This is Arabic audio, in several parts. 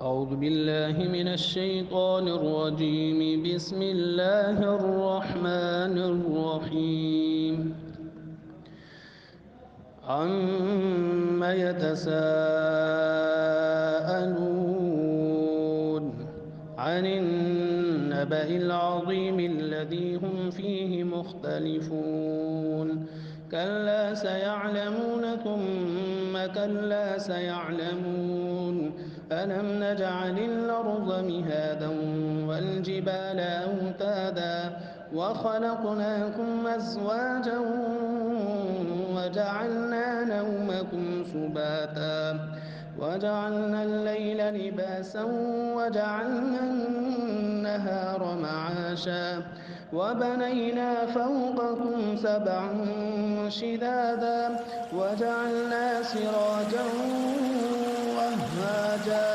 أعوذ بالله من الشيطان الرجيم. بسم الله الرحمن الرحيم. عم يتساءلون عن النبأ العظيم الذي هم فيه مختلفون. كلا سيعلمون ثم كلا سيعلمون. ألم نجعل الأرض مهادا والجبال أوتادا وخلقناكم أزواجا وجعلنا نومكم سباتا وجعلنا الليل لباسا وجعلنا النهار معاشا وبنينا فوقكم سبعا شدادا وجعلنا سراجا وهاجا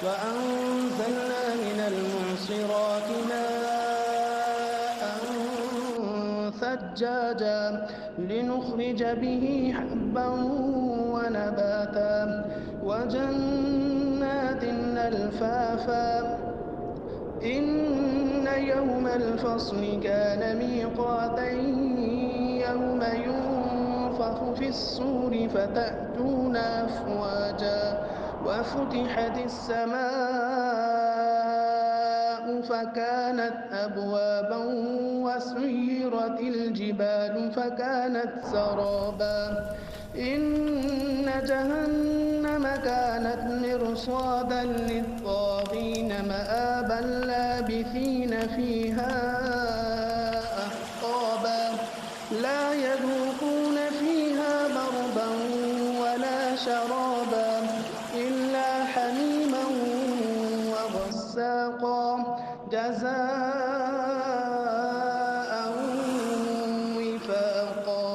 وأنزلنا من المعصرات ماء ثجاجا لنخرج به حبا ونباتا وجنات ألفافا. إن يوم الفصل كان ميقاتا يوم ينفخ في الصور فتأتون أفواجا وفتحت السماء فكانت أبوابا وسيرت الجبال فكانت سرابا. إن جهنم كانت مرصادا للطاغين مآبا لابثين فيها أحقابا لا يذوقون فيها بردا ولا شرابا إلا حميما وغساقا جزاء وفاقا.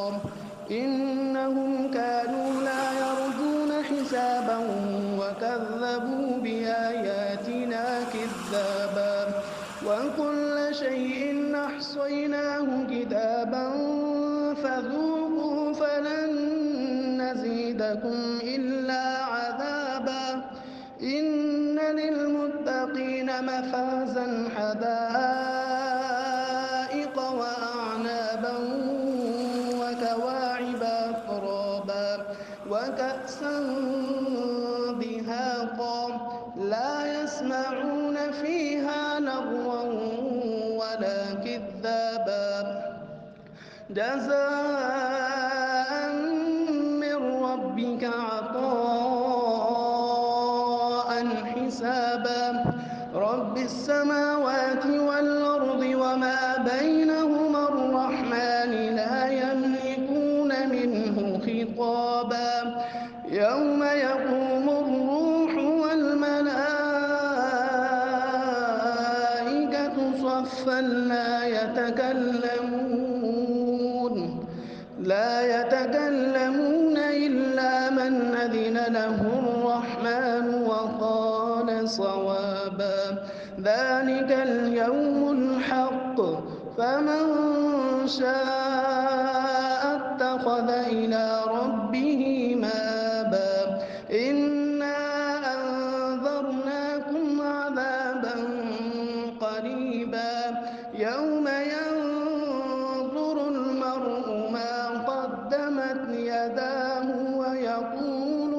إنهم كانوا لا يرجون حسابا وكذبوا بآياتنا كذابا وكل شيء أحصيناه كتابا فذوقوا فلن نزيدكم إلا عذابا. إن للمتقين مفازا حدائق وأعنابا وكواعب أترابا وكأسا دهاقا لا يسمعون فيها لغوا ولا كذابا جزاء من ربك عطاء حسابا. رب السماوات والأرض وما بينهما الرحمن لا يملكون منه خطابا. يوم يقوم الروح والملائكة صفا لا يتكلمون إلا من أذن له الرحمن وقال صوابا. ذلك اليوم الحق فمن شاء اتخذ إلى ربه مآبا. إنا أنذرناكم عذابا قريبا يوم ينظر المرء ما قدمت يداه ويقول